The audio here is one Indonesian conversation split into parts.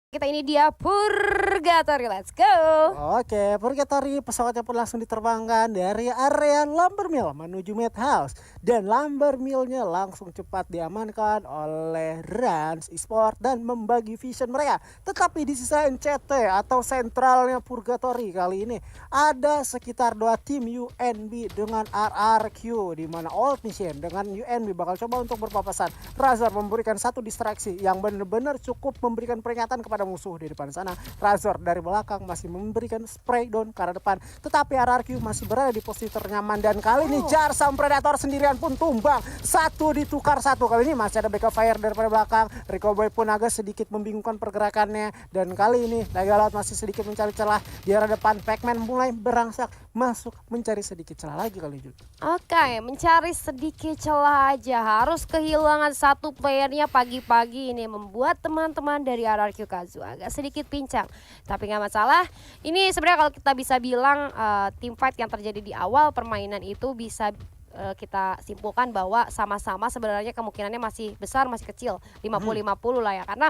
Kita ini dia Purgatory, let's go. Oke, Purgatory pesawatnya pun langsung diterbangkan dari area Lumber Mill menuju Madhouse. Dan Lumber Millnya langsung cepat diamankan oleh Rans Esport dan membagi vision mereka. Tetapi di sisa NCT atau sentralnya Purgatory kali ini ada sekitar 2 tim UNB dengan RRQ, di mana Old Mission dengan UNB bakal coba untuk berpapasan. Razor memberikan satu distraksi yang benar-benar cukup memberikan peringatan kepada musuh di depan sana. Razor dari belakang masih memberikan spray down ke arah depan, tetapi RRQ masih berada di posisi ternyaman. Dan kali ini Jar sang Predator sendirian pun tumbang. Satu ditukar satu. Kali ini masih ada backup fire daripada belakang. Rico Boy pun agak sedikit membingungkan pergerakannya. Dan kali ini Naga Laut masih sedikit mencari celah di arah depan. Pac-Man mulai berangsek masuk mencari sedikit celah lagi kali ini. Oke, mencari sedikit celah aja. Harus kehilangan satu playernya pagi-pagi ini membuat teman-teman dari RRQ Kazu agak sedikit pincang. Tapi nggak masalah. Ini sebenarnya kalau kita bisa bilang team fight yang terjadi di awal permainan itu bisa kita simpulkan bahwa sama-sama sebenarnya kemungkinannya masih besar, masih kecil, 50-50 lah ya, karena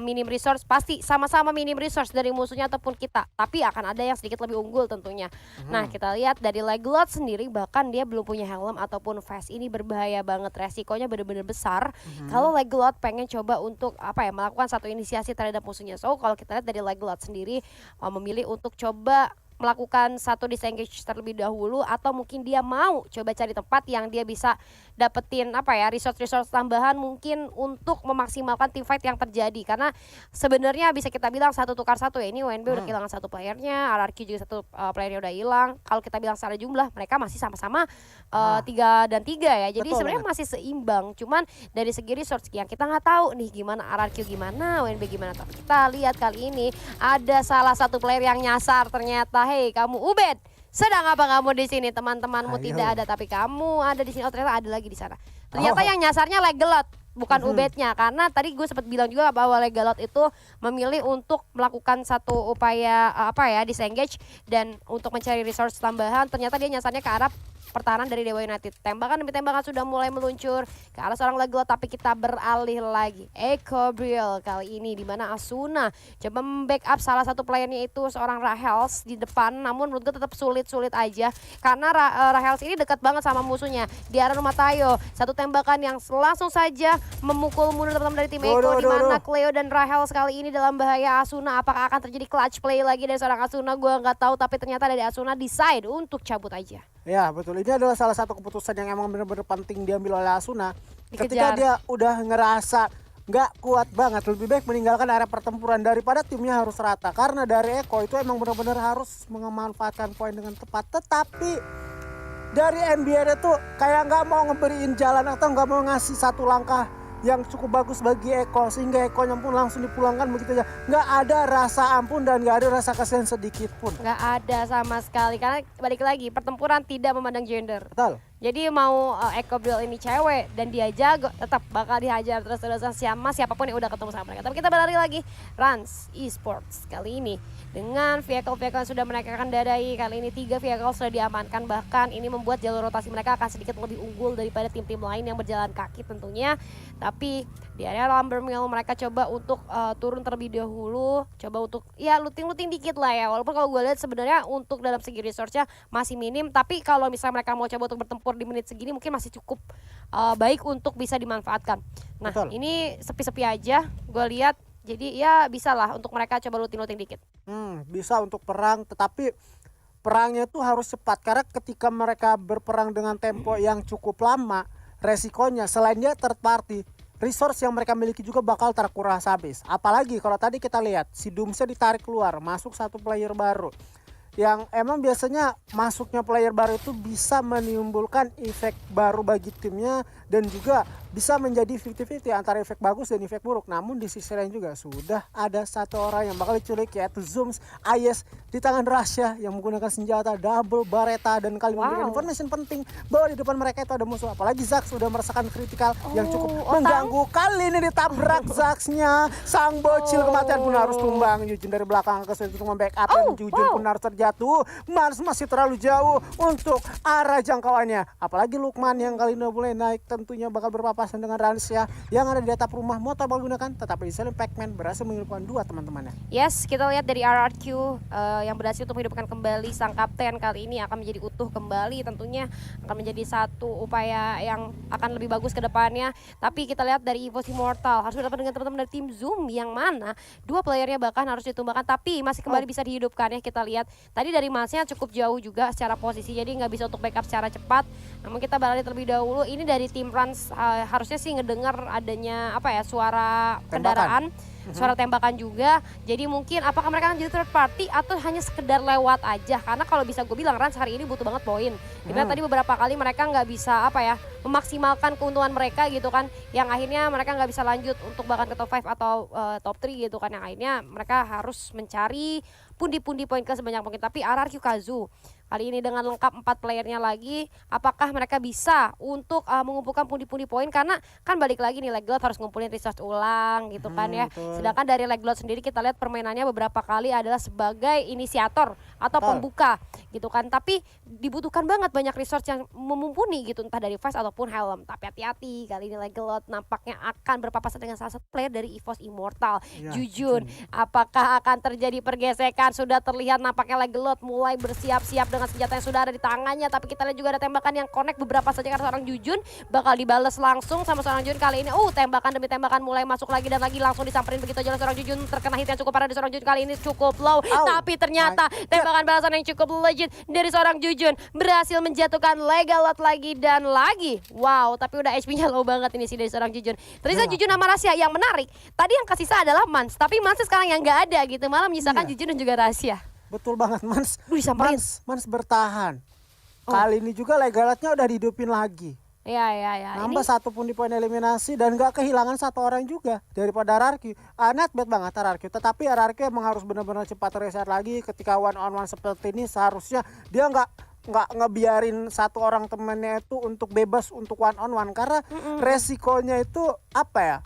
minim resource pasti sama-sama minim resource dari musuhnya ataupun kita, tapi akan ada yang sedikit lebih unggul tentunya. Nah, kita lihat dari Leglot sendiri, bahkan dia belum punya helm ataupun vest. Ini berbahaya banget, resikonya benar-benar besar kalau Leglot pengen coba untuk melakukan satu inisiasi terhadap musuhnya. So kalau kita lihat dari Leglot sendiri memilih untuk coba melakukan satu disengage terlebih dahulu, atau mungkin dia mau coba cari tempat yang dia bisa dapetin resource tambahan mungkin untuk memaksimalkan team fight yang terjadi. Karena sebenarnya bisa kita bilang satu tukar satu ya, ini UNB udah kehilangan satu playernya, RRQ juga satu playernya udah hilang. Kalau kita bilang secara jumlah mereka masih sama-sama 3 dan 3 ya, jadi sebenarnya masih seimbang. Cuman dari segi resource yang kita nggak tahu nih gimana RRQ, gimana UNB, gimana. Tapi kita lihat kali ini ada salah satu player yang nyasar ternyata. Hei kamu Ubed, sedang apa kamu di sini? Teman-temanmu tidak ada, tapi kamu ada di sini. Oh ternyata ada lagi di sana. Ternyata yang nyasarnya Leglot, bukan Ubednya. Karena tadi gue sempat bilang juga bahwa Leglot itu memilih untuk melakukan satu upaya disengage dan untuk mencari resource tambahan. Ternyata dia nyasarnya ke arah pertahanan dari Dewa United. Tembakan demi tembakan sudah mulai meluncur ke arah seorang Leglot, tapi kita beralih lagi. Echo Brill kali ini di mana Asuna coba membackup salah satu playernya itu seorang Rahels di depan. Namun menurut gue tetap sulit aja karena Rahels ini dekat banget sama musuhnya di arah rumah Tayo. Satu tembakan yang langsung saja memukul mundur teman-teman dari tim Echo, di mana Cleo dan Rahels kali ini dalam bahaya. Asuna, apakah akan terjadi clutch play lagi dari seorang Asuna? Gue nggak tahu, tapi ternyata dari Asuna decide untuk cabut aja. Ya betul, ini adalah salah satu keputusan yang emang benar-benar penting diambil oleh Asuna. Ketika dia udah ngerasa nggak kuat banget, lebih baik meninggalkan area pertempuran daripada timnya harus rata. Karena dari Eko itu emang benar-benar harus memanfaatkan poin dengan tepat. Tetapi dari NBA tuh kayak nggak mau ngeberiin jalan atau nggak mau ngasih satu langkah yang cukup bagus bagi Eko, sehingga Ekonya pun langsung dipulangkan begitu aja. Nggak ada rasa ampun dan nggak ada rasa kasihan sedikit pun. Nggak ada sama sekali, karena balik lagi pertempuran tidak memandang gender. Betul. Jadi mau Echo Brill ini cewek dan dia jago, tetap bakal dihajar terus-terusan sama siapapun yang udah ketemu sama mereka. Tapi kita berlari lagi, Rans Esports kali ini dengan vehicle-vehicle yang sudah mereka kendarai. Kali ini 3 vehicle sudah diamankan, bahkan ini membuat jalur rotasi mereka akan sedikit lebih unggul daripada tim-tim lain yang berjalan kaki tentunya. Tapi di area Lumber Mill mereka coba untuk turun terlebih dahulu, coba untuk ya looting dikit lah ya. Walaupun kalau gue lihat sebenarnya untuk dalam segi resource-nya masih minim, tapi kalau misalnya mereka mau coba untuk bertempur di menit segini mungkin masih cukup baik untuk bisa dimanfaatkan. Nah, ini sepi-sepi aja gue lihat. Jadi ya bisa lah untuk mereka coba looting dikit. Bisa untuk perang, tetapi perangnya tuh harus cepat. Karena ketika mereka berperang dengan tempo yang cukup lama, resikonya selain dia third party, resource yang mereka miliki juga bakal terkuras habis. Apalagi kalau tadi kita lihat si Doomsnya ditarik keluar, masuk satu player baru. Yang emang biasanya masuknya player baru itu bisa menimbulkan efek baru bagi timnya dan juga bisa menjadi 50-50 antara efek bagus dan efek buruk. Namun di sisi lain juga sudah ada satu orang yang bakal diculik, yaitu Zooms Ayes di tangan Russia yang menggunakan senjata double Barretta dan kali memberikan informasi penting bahwa di depan mereka itu ada musuh. Apalagi Zax sudah merasakan kritikal yang cukup mengganggu. Kali ini ditabrak Zaxnya, sang bocil kematian pun harus tumbang. Yujin dari belakang kesulitan untuk membackup dan Yujin pun harus terjatuh. Mars masih terlalu jauh untuk arah jangkauannya. Apalagi Lukman yang kali ini mulai naik, tentunya bakal berpapasan berpapasan dengan Ransia yang ada di atap rumah motor menggunakan, tetapi disini Pac-Man berhasil menghidupkan dua teman-temannya. Yes, kita lihat dari RRQ yang berhasil untuk menghidupkan kembali sang kapten kali ini akan menjadi utuh kembali, tentunya akan menjadi satu upaya yang akan lebih bagus ke depannya. Tapi kita lihat dari EVOS Immortal harus berhadapan dengan teman-teman dari tim Zoom yang mana dua playernya bahkan harus ditumbangkan, tapi masih kembali bisa dihidupkan ya. Kita lihat tadi dari Masnya cukup jauh juga secara posisi, jadi nggak bisa untuk backup secara cepat. Namun kita beralih terlebih dahulu, ini dari tim Rans harusnya sih ngedengar adanya apa ya, suara kendaraan, suara tembakan juga. Jadi mungkin apakah mereka akan jadi third party atau hanya sekedar lewat aja, karena kalau bisa gue bilang Rans hari ini butuh banget poin. Dimana tadi beberapa kali mereka nggak bisa apa ya, memaksimalkan keuntungan mereka gitu kan, yang akhirnya mereka nggak bisa lanjut untuk bahkan ke top 5 atau top 3 gitu kan, yang akhirnya mereka harus mencari pundi-pundi poin ke sebanyak mungkin. Tapi RRQ Kazu kali ini dengan lengkap 4 playernya lagi, apakah mereka bisa untuk mengumpulkan pundi-pundi poin, karena kan balik lagi nih Leglot harus ngumpulin resource ulang gitu kan ya. Sedangkan dari Leglot sendiri kita lihat permainannya beberapa kali adalah sebagai inisiator atau pembuka gitu kan, tapi dibutuhkan banget banyak resource yang mumpuni gitu, entah dari vest ataupun helm. Tapi hati-hati, kali ini Leglot nampaknya akan berpapasan dengan salah satu player dari EVOS Immortal, Jujun. Apakah akan terjadi pergesekan? Sudah terlihat nampaknya Leglot mulai bersiap-siap dengan senjata yang sudah ada di tangannya, tapi kita lihat juga ada tembakan yang connect beberapa saja karena seorang Jujun bakal dibales langsung sama seorang Jujun kali ini. Tembakan demi tembakan mulai masuk lagi dan lagi, langsung disamperin begitu aja oleh seorang Jujun. Terkena hit yang cukup parah dari seorang Jujun kali ini, cukup low, tapi ternyata tembakan balasan yang cukup legit dari seorang Jujun berhasil menjatuhkan Leglot lagi dan lagi. Wow, tapi udah HP-nya low banget ini sih dari seorang Jujun. Ternyata Jujun sama Rahasia yang menarik. Tadi yang kasih sisa adalah Mans, tapi Mans sekarang yang nggak ada gitu, malah menyisakan Jujun dan juga Rahasia. Betul banget, Mans. Mans bertahan. Kali ini juga Leglotnya udah dihidupin lagi. Ya. Nambah satu pun di poin eliminasi dan gak kehilangan satu orang juga daripada RRQ. Not bad banget RRQ, tetapi RRQ emang harus benar-benar cepat reset lagi ketika one on one seperti ini. Seharusnya dia nggak ngebiarin satu orang temennya itu untuk bebas untuk one on one, karena resikonya itu apa ya,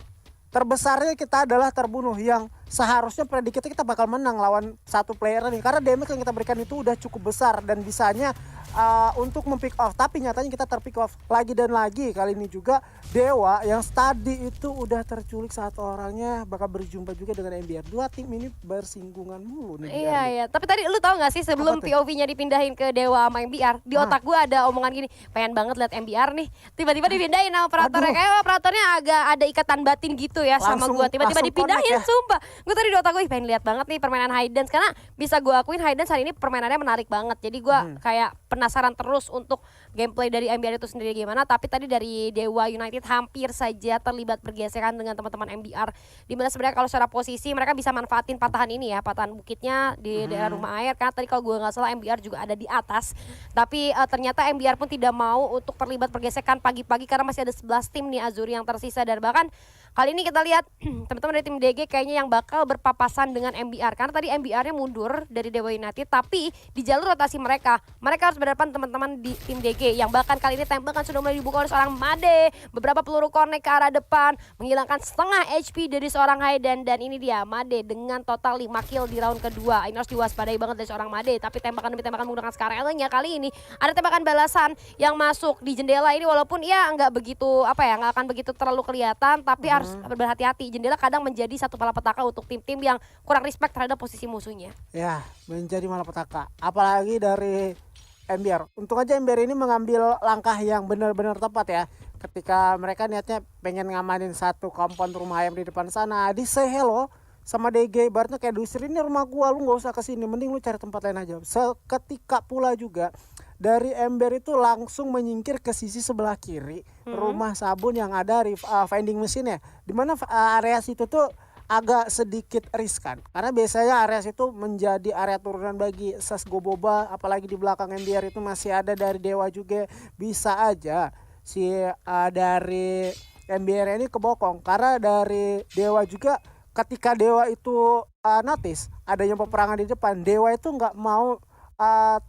terbesarnya kita adalah terbunuh, yang seharusnya predikatnya kita bakal menang lawan satu player ini, karena damage yang kita berikan itu udah cukup besar dan bisanya untuk mempick off. Tapi nyatanya kita terpick off lagi dan lagi. Kali ini juga Dewa yang tadi itu udah terculik satu orangnya bakal berjumpa juga dengan MBR. Dua tim ini bersinggungan mulu nih. Iya. Tapi tadi lu tahu gak sih sebelum POV-nya dipindahin ke Dewa sama MBR, di otak gue ada omongan gini, pengen banget lihat MBR nih. Tiba-tiba dipindahin sama operatornya, kayak operatornya agak ada ikatan batin gitu ya sama gue. Tiba-tiba dipindahin, sumpah. Gue tadi di otak gue pengen lihat banget nih permainan Highlands, karena bisa gue akuin Highlands hari ini permainannya menarik banget. Jadi gue kayak penasaran terus untuk gameplay dari MBR itu sendiri gimana. Tapi tadi dari Dewa United hampir saja terlibat pergeseran dengan teman-teman MBR, dimana sebenarnya kalau secara posisi mereka bisa manfaatin patahan ini ya, patahan bukitnya di daerah rumah air, karena tadi kalau gue nggak salah MBR juga ada di atas. Tapi ternyata MBR pun tidak mau untuk terlibat pergesekan pagi-pagi karena masih ada 11 tim nih Azuri yang tersisa. Dan bahkan kali ini kita lihat teman-teman dari tim DG kayaknya yang bakal berpapasan dengan MBR, karena tadi MBR-nya mundur dari Dewa United, tapi di jalur rotasi mereka harus berhadapan teman-teman di tim DG yang bahkan kali ini tembakan sudah mulai dibuka oleh seorang Made. Beberapa peluru connect ke arah depan menghilangkan setengah HP dari seorang Hayden, dan ini dia Made dengan total 5 kill di round kedua. Ini harus diwaspadai banget dari seorang Made, tapi tembakan demi tembakan menggunakan Scarlet-nya kali ini ada tembakan balasan yang masuk di jendela ini, walaupun ya nggak begitu nggak akan begitu terlalu kelihatan, tapi harus berhati-hati. Jendela kadang menjadi satu malapetaka untuk tim-tim yang kurang respect terhadap posisi musuhnya. Ya, menjadi malapetaka. Apalagi dari MBR. Untung aja MBR ini mengambil langkah yang benar-benar tepat ya. Ketika mereka niatnya pengen ngamanin satu kompon rumah ayam di depan sana, di say hello sama DG, ibaratnya kayak diusir, ini rumah gua, lu nggak usah kesini, mending lu cari tempat lain aja. Seketika pula juga dari MBR itu langsung menyingkir ke sisi sebelah kiri rumah sabun yang ada vending mesinnya, dimana area situ tuh agak sedikit riskan, karena biasanya area situ menjadi area turunan bagi Sas Goboba, apalagi di belakang MBR itu masih ada dari Dewa juga. Bisa aja si dari MBR ini kebokong, karena dari Dewa juga ketika Dewa itu notice adanya peperangan di depan, Dewa itu nggak mau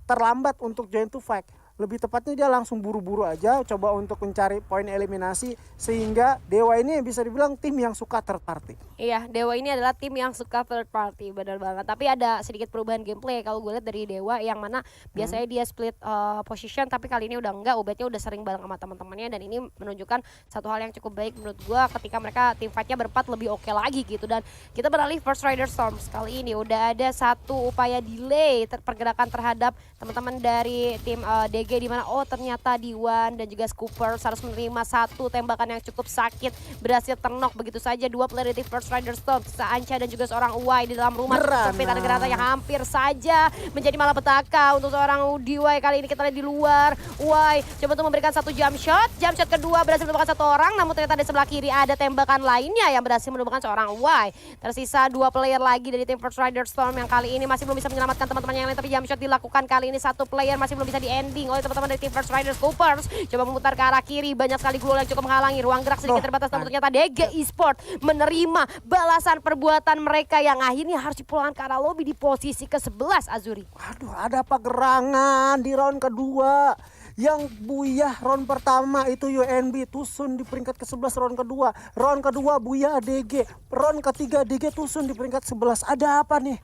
terlambat untuk join to fight. lebih tepatnya dia langsung buru-buru aja coba untuk mencari poin eliminasi, sehingga Dewa ini bisa dibilang tim yang suka third party. Iya, Dewa ini adalah tim yang suka third party, benar banget. Tapi ada sedikit perubahan gameplay kalau gue lihat dari Dewa, yang mana biasanya dia split position, tapi kali ini udah enggak, Ubednya udah sering bareng sama teman-temannya, dan ini menunjukkan satu hal yang cukup baik menurut gue ketika mereka tim fightnya berempat lebih oke lagi gitu. Dan kita beralih First Rider Storms kali ini udah ada satu upaya delay pergerakan terhadap teman-teman dari tim DG, di mana ternyata Diwan dan juga Scoopers harus menerima satu tembakan yang cukup sakit, berhasil ternok begitu saja dua player dari First Rider Storm, Anca dan juga seorang Uwai di dalam rumah cukup sempit. Ada granat yang hampir saja menjadi malapetaka untuk seorang DY. Kali ini kita lihat di luar, Uwai coba untuk memberikan satu jump shot kedua berhasil menemukan satu orang, namun ternyata di sebelah kiri ada tembakan lainnya yang berhasil menemukan seorang Uwai. Tersisa dua player lagi dari tim First Rider Storm yang kali ini masih belum bisa menyelamatkan teman-teman yang lain, tapi jump shot dilakukan kali ini satu player masih belum bisa di ending oleh teman-teman dari tim First Rider Scoopers. Coba memutar ke arah kiri, banyak sekali glue yang cukup menghalangi, ruang gerak sedikit terbatas, namun ternyata DG Esport menerima balasan perbuatan mereka yang akhirnya harus dipulangkan ke arah lobby di posisi ke-11. Azuri, Aduh, ada apa gerangan di round kedua? Yang buyah round pertama itu UNB, Tusun di peringkat ke-11 round kedua. Round kedua buyah DG, round ketiga DG Tusun di peringkat 11. Ada apa nih?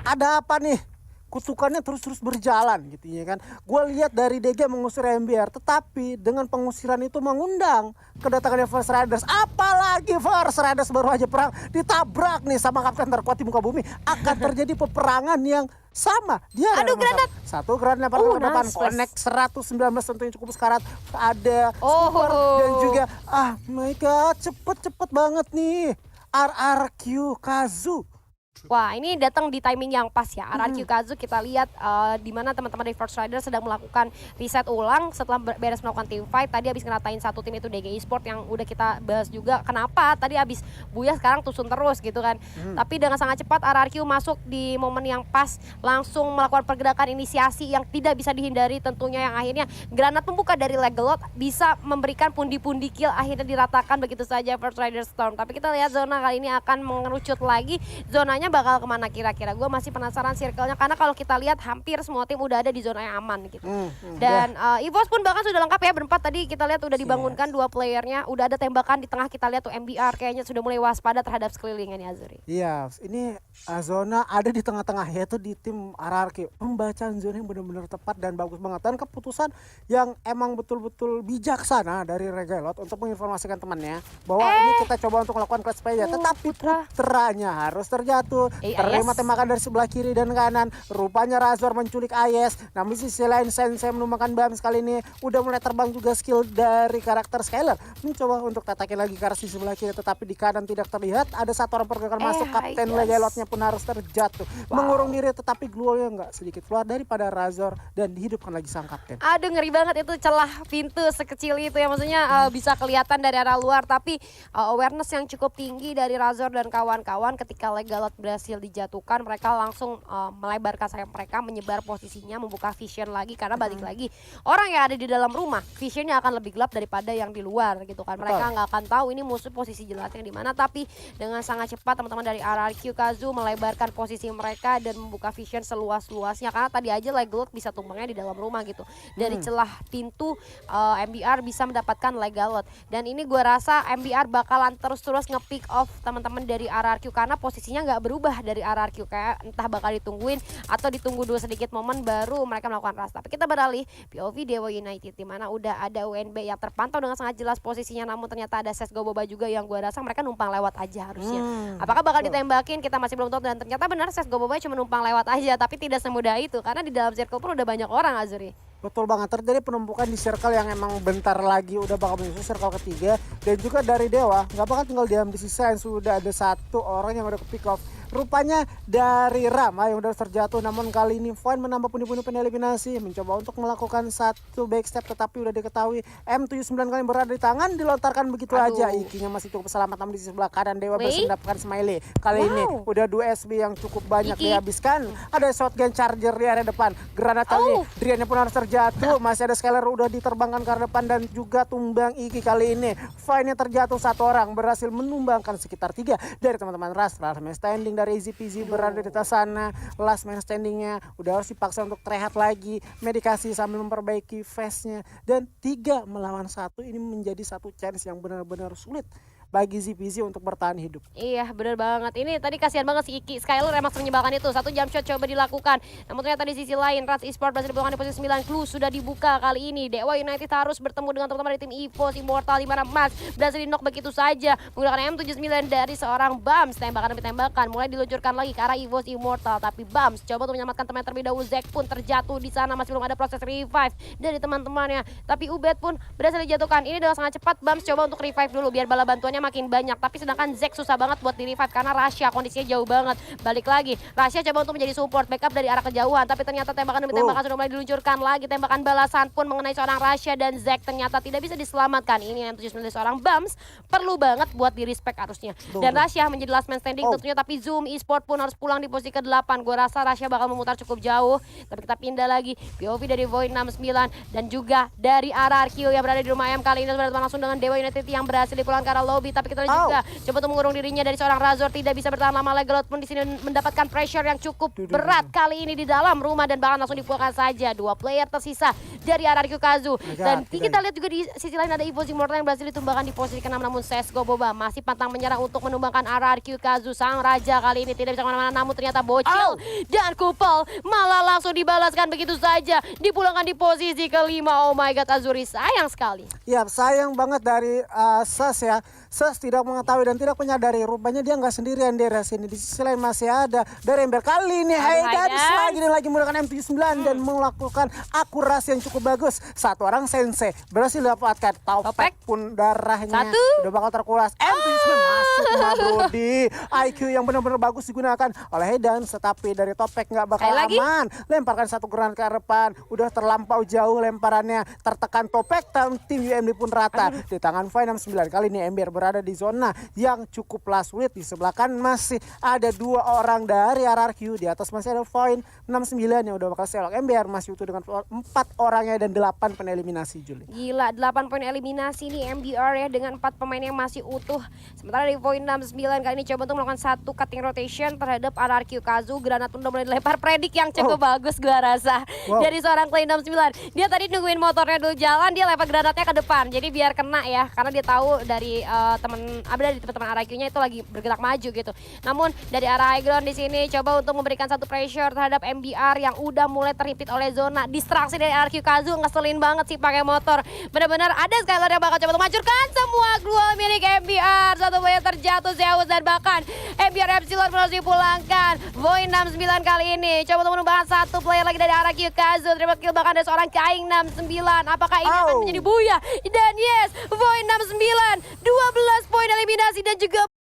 Ada apa nih? Kutukannya terus-terus berjalan gitu ya kan. Gue lihat dari DG mengusir MBR, tetapi dengan pengusiran itu mengundang kedatangannya First Riders. Apalagi First Riders baru aja perang, ditabrak nih sama kapten terkuat di muka bumi. Akan terjadi peperangan yang sama. Dia granat. Satu granat pada depan, nice. Connect 119 tentunya cukup sekarat. Ada Super dan juga my god, cepet banget nih RRQ Kazu. wah ini datang di timing yang pas ya. RRQ Kazu kita lihat di mana teman-teman dari First Rider sedang melakukan reset ulang setelah beres melakukan team fight. Tadi habis ngeratain satu tim itu DG Esport yang udah kita bahas juga. Kenapa tadi habis Buya sekarang Tusun terus gitu kan. Tapi dengan sangat cepat RRQ masuk di momen yang pas, langsung melakukan pergerakan inisiasi yang tidak bisa dihindari tentunya, yang akhirnya granat pembuka dari Legelot bisa memberikan pundi-pundi kill, akhirnya diratakan begitu saja First Rider Storm. Tapi kita lihat zona kali ini akan mengerucut lagi. Zonanya bakal kemana kira-kira? Gue masih penasaran circle-nya, karena kalau kita lihat hampir semua tim udah ada di zona yang aman gitu. Dan EVOS pun bahkan sudah lengkap ya berempat. Tadi kita lihat udah dibangunkan dua playernya, udah ada tembakan di tengah. Kita lihat tuh MBR kayaknya sudah mulai waspada terhadap sekeliling ini, Azuri. Iya, ini zona ada di tengah-tengah, yaitu di tim RRQ. Pembacaan zona yang benar-benar tepat dan bagus banget, dan keputusan yang emang betul-betul bijaksana dari Regelot untuk menginformasikan temannya bahwa ini kita coba untuk melakukan clash play ya, tetapi putranya harus terjatuh. Terima tembakan dari sebelah kiri dan kanan. Rupanya Razor menculik Ayes. Namun di sisi lain Sensei menumbangkan Bams kali ini. Udah mulai terbang juga skill dari karakter Skyler. Mencoba untuk tatakin lagi ke arah sisi sebelah kiri, tetapi di kanan tidak terlihat. Ada satu orang pergerakan masuk. Kapten Legelotnya pun harus terjatuh. Mengurung diri, tetapi glue-nya nggak sedikit keluar daripada Razor dan dihidupkan lagi sang kapten. Aduh ngeri banget itu celah pintu sekecil itu ya, maksudnya bisa kelihatan dari arah luar, tapi awareness yang cukup tinggi dari Razor dan kawan-kawan ketika Legelot berhasil dijatuhkan, mereka langsung melebarkan sayap mereka, menyebar posisinya, membuka vision lagi, karena balik lagi orang yang ada di dalam rumah visionnya akan lebih gelap daripada yang di luar gitu kan. Mereka nggak akan tahu ini musuh posisi jelasnya di mana, tapi dengan sangat cepat teman-teman dari RRQ Kazu melebarkan posisi mereka dan membuka vision seluas-luasnya, karena tadi aja Legelot bisa tumbangnya di dalam rumah gitu. Dari celah pintu MBR bisa mendapatkan Legelot, dan ini gue rasa MBR bakalan terus-terus nge-pick off teman-teman dari RRQ karena posisinya nggak berubah dari RRQ, kayak entah bakal ditungguin atau ditunggu dulu sedikit momen baru mereka melakukan ras. Tapi kita beralih POV Dewa United, di mana udah ada UNB yang terpantau dengan sangat jelas posisinya, namun ternyata ada Sesgo Boba juga yang gue rasa mereka numpang lewat aja harusnya. Apakah bakal ditembakin kita masih belum tahu, dan ternyata benar Sesgo Boba cuma numpang lewat aja, tapi tidak semudah itu karena di dalam circle pun udah banyak orang, Azuri. Betul banget, terjadi penumpukan di circle yang emang bentar lagi udah bakal menyusul circle ketiga. Dan juga dari Dewa gak bakal tinggal diam di sisa yang sudah ada satu orang yang udah ke pick off. Rupanya dari Rama yang udah terjatuh, namun kali ini Void menambah pundi-pundi eliminasi, mencoba untuk melakukan satu backstep, tetapi udah diketahui M79 kali berada di tangan, dilontarkan begitu aja. Ikinya masih cukup selamat, namun di sebelah kanan Dewa berhasil mendapatkan Smiley. Kali ini udah 2 SB yang cukup banyak dihabiskan. Ada shotgun charger di area depan, granat kali ini Driannya pun harus terjatuh. Masih ada Skyler udah diterbangkan ke arah depan dan juga tumbang Iki. Kali ini Voidnya terjatuh, satu orang berhasil menumbangkan sekitar 3 dari teman-teman Ras. Standing dari Easy Peasy berada di atas sana. Last man standingnya udah harus dipaksa untuk rehat lagi, medikasi sambil memperbaiki face-nya. Dan 3 melawan 1 ini menjadi satu chance yang benar-benar sulit bagi ZPZ untuk bertahan hidup. Iya bener banget. Ini tadi kasihan banget si Iki Skyler emang menyebalkan itu. 1 jump shot coba dilakukan. Namun ternyata di sisi lain Rans Esports berhasil dipulangkan di posisi 9. Clue sudah dibuka kali ini. Dewa United harus bertemu dengan teman-teman dari tim EVOS Immortal di mana Mas berhasil di knock begitu saja menggunakan M79 dari seorang Bams. Tembakan demi tembakan mulai diluncurkan lagi ke arah EVOS Immortal, tapi Bams coba untuk menyelamatkan teman terlebih dahulu. Zack pun terjatuh di sana, masih belum ada proses revive dari teman-temannya. Tapi Ubed pun berhasil dijatuhkan. Ini dengan sangat cepat Bams coba untuk revive dulu biar bala bantuannya makin banyak, tapi sedangkan Zack susah banget buat di revive karena Rasya kondisinya jauh banget. Balik lagi, Rasya coba untuk menjadi support backup dari arah kejauhan, tapi ternyata tembakan demi tembakan sudah mulai diluncurkan lagi. Tembakan balasan pun mengenai seorang Rasya dan Zack ternyata tidak bisa diselamatkan. Ini yang 79 seorang Bams perlu banget buat di respect harusnya. Dan Rasya menjadi last man standing tentunya, tapi Zoom Esport pun harus pulang di posisi ke-8. Gue rasa Rasya bakal memutar cukup jauh, tapi kita pindah lagi POV dari Void 69 dan juga dari RRQ yang berada di rumah ayam kali ini berhadapan langsung dengan Dewa United yang berhasil dipulangkan ke arah lobby, tapi kita lihat juga coba untuk mengurung dirinya dari seorang Razor, tidak bisa bertahan lama. Legalot pun di sini mendapatkan pressure yang cukup berat kali ini di dalam rumah dan bahkan langsung dipulangkan saja 2 player tersisa dari RRQ Kazu. Dan kita lihat juga di sisi lain ada EVOS Immortal yang berhasil ditumbangkan di posisi ke-6, namun Sesgo Boba masih pantang menyerah untuk menumbangkan RRQ Kazu. Sang raja kali ini tidak bisa kemana-mana, namun ternyata bocil dan Kupel malah langsung dibalaskan begitu saja, dipulangkan di posisi ke-5. Oh my god, Azuri sayang sekali. Ya sayang banget dari Ses ya. Ses tidak mengetahui dan tidak menyadari rupanya dia nggak sendirian di sini. Di sisi lain masih ada dari Ember kali ini. Lagi menggunakan M79 dan melakukan akurasi yang cukup bagus. Satu orang sensei berhasil dapatkan. Topek pun darahnya udah bakal terkuras. M79 masuk Brody. IQ yang benar-benar bagus digunakan oleh Hedan, tetapi dari Topek nggak bakal aman. Lemparkan satu granat ke depan, udah terlampau jauh lemparannya, tertekan Topek, tim UMD pun rata di tangan Void 69. Kali ini Ember berada di zona yang cukup sulit. Di sebelah kan masih ada 2 orang dari RRQ, di atas masih ada Void 69 yang udah bakal selok. Ember masih utuh dengan 4 orangnya dan 8 peneliminasi, Juli. Gila, 8 poin eliminasi nih MBR ya dengan 4 pemain yang masih utuh. Sementara di Void 69 kali ini coba untuk melakukan 1 cutting rotation terhadap RRQ Kazu. Granat pun udah mulai dilempar, predik yang cukup bagus gua rasa dari seorang Clay 69. Dia tadi nungguin motornya dulu jalan, dia lempar granatnya ke depan. Jadi biar kena ya, karena dia tahu dari teman-teman RRQ-nya itu lagi bergerak maju gitu. Namun dari arah high ground di sini coba untuk memberikan satu pressure terhadap MBR yang udah mulai terhimpit oleh zona. Distraksi dari RRQ Kazu ngeselin banget sih pakai motor. Benar-benar ada Skyler yang bakal coba untuk menghancurkan semua global milik MBR. Satu player terjatuh Zeus dan bahkan MBR Epsilon harus dipulangkan. Void 69 kali ini coba untuk menambahkan 1 player lagi dari RRQ Kazu. Terima kill bahkan ada seorang Kaing 69. Apakah ini akan menjadi buya? Dan yes, Void 69 12 poin eliminasi dan juga